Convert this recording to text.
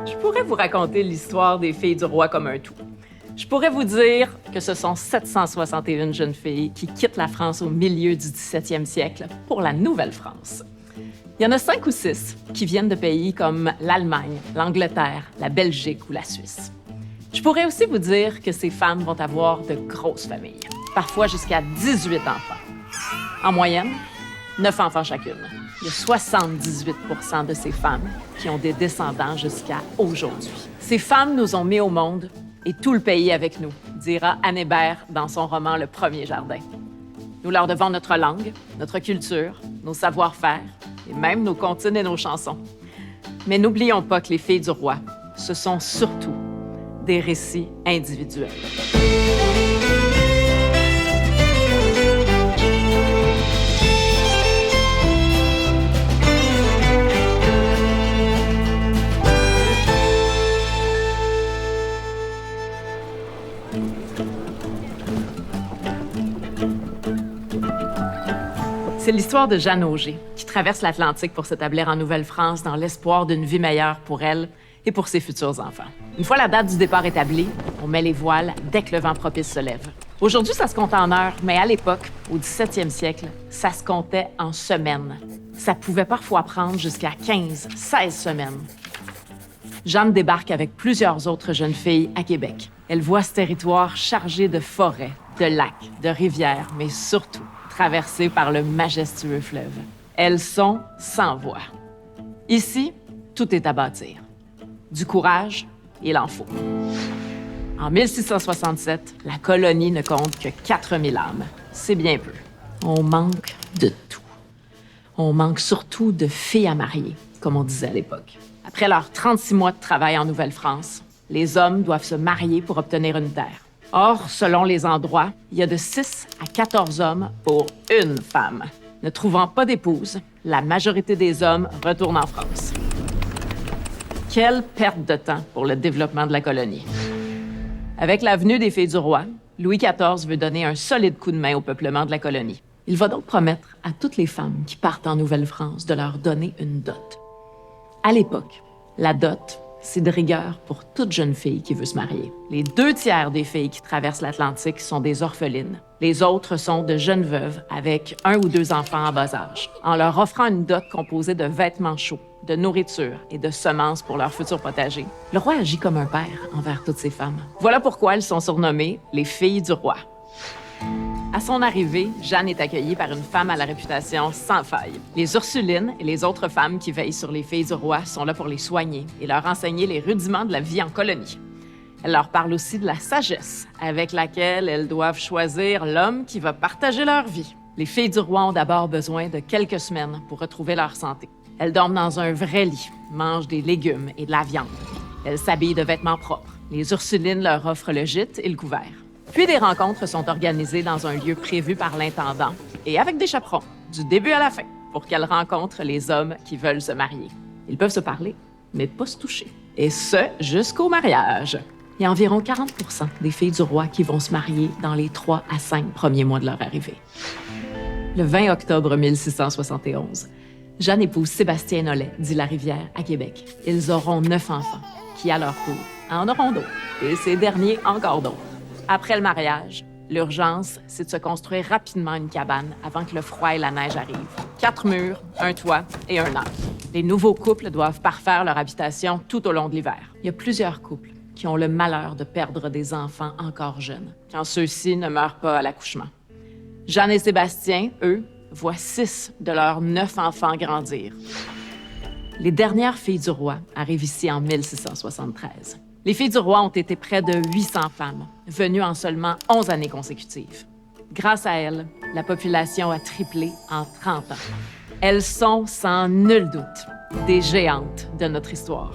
Je pourrais vous raconter l'histoire des filles du roi comme un tout. Je pourrais vous dire que ce sont 761 jeunes filles qui quittent la France au milieu du 17e siècle pour la Nouvelle-France. Il y en a 5 ou 6 qui viennent de pays comme l'Allemagne, l'Angleterre, la Belgique ou la Suisse. Je pourrais aussi vous dire que ces femmes vont avoir de grosses familles, parfois jusqu'à 18 enfants. En moyenne, 9 enfants chacune. Il y a 78 % de ces femmes qui ont des descendants jusqu'à aujourd'hui. Ces femmes nous ont mis au monde et tout le pays avec nous, dira Anne Hébert dans son roman Le Premier Jardin. Nous leur devons notre langue, notre culture, nos savoir-faire et même nos comptines et nos chansons. Mais n'oublions pas que les filles du roi, ce sont surtout des récits individuels. C'est l'histoire de Jeanne Auger, qui traverse l'Atlantique pour s'établir en Nouvelle-France dans l'espoir d'une vie meilleure pour elle et pour ses futurs enfants. Une fois la date du départ établie, on met les voiles dès que le vent propice se lève. Aujourd'hui, ça se compte en heures, mais à l'époque, au 17e siècle, ça se comptait en semaines. Ça pouvait parfois prendre jusqu'à 15-16 semaines. Jeanne débarque avec plusieurs autres jeunes filles à Québec. Elle voit ce territoire chargé de forêts, de lacs, de rivières, mais surtout traversé par le majestueux fleuve. Elles sont sans voix. Ici, tout est à bâtir. Du courage, il en faut. En 1667, la colonie ne compte que 4000 âmes. C'est bien peu. On manque de tout. On manque surtout de filles à marier, comme on disait à l'époque. Après leurs 36 mois de travail en Nouvelle-France, les hommes doivent se marier pour obtenir une terre. Or, selon les endroits, il y a de 6 à 14 hommes pour une femme. Ne trouvant pas d'épouse, la majorité des hommes retournent en France. Quelle perte de temps pour le développement de la colonie. Avec la venue des filles du roi, Louis XIV veut donner un solide coup de main au peuplement de la colonie. Il va donc promettre à toutes les femmes qui partent en Nouvelle-France de leur donner une dot. À l'époque, la dot, c'est de rigueur pour toute jeune fille qui veut se marier. Les 2/3 des filles qui traversent l'Atlantique sont des orphelines. Les autres sont de jeunes veuves avec 1 ou 2 enfants en bas âge. En leur offrant une dot composée de vêtements chauds, de nourriture et de semences pour leur futur potager, le roi agit comme un père envers toutes ces femmes. Voilà pourquoi elles sont surnommées les filles du roi. À son arrivée, Jeanne est accueillie par une femme à la réputation sans faille. Les Ursulines et les autres femmes qui veillent sur les filles du roi sont là pour les soigner et leur enseigner les rudiments de la vie en colonie. Elle leur parle aussi de la sagesse avec laquelle elles doivent choisir l'homme qui va partager leur vie. Les filles du roi ont d'abord besoin de quelques semaines pour retrouver leur santé. Elles dorment dans un vrai lit, mangent des légumes et de la viande. Elles s'habillent de vêtements propres. Les Ursulines leur offrent le gîte et le couvert. Puis des rencontres sont organisées dans un lieu prévu par l'intendant et avec des chaperons, du début à la fin, pour qu'elles rencontrent les hommes qui veulent se marier. Ils peuvent se parler, mais pas se toucher. Et ce, jusqu'au mariage. Il y a environ 40 % des filles du roi qui vont se marier dans les 3 à 5 premiers mois de leur arrivée. Le 20 octobre 1671, Jeanne épouse Sébastien Nollet, dit Larivière, à Québec. Ils auront 9 enfants, qui, à leur tour, en auront d'autres, et ces derniers encore d'autres. Après le mariage, l'urgence, c'est de se construire rapidement une cabane avant que le froid et la neige arrivent. 4 murs, un toit et un âne. Les nouveaux couples doivent parfaire leur habitation tout au long de l'hiver. Il y a plusieurs couples qui ont le malheur de perdre des enfants encore jeunes, quand ceux-ci ne meurent pas à l'accouchement. Jeanne et Sébastien, eux, voient 6 de leurs 9 enfants grandir. Les dernières filles du roi arrivent ici en 1673. Les filles du roi ont été près de 800 femmes, venues en seulement 11 années consécutives. Grâce à elles, la population a triplé en 30 ans. Elles sont, sans nul doute, des géantes de notre histoire.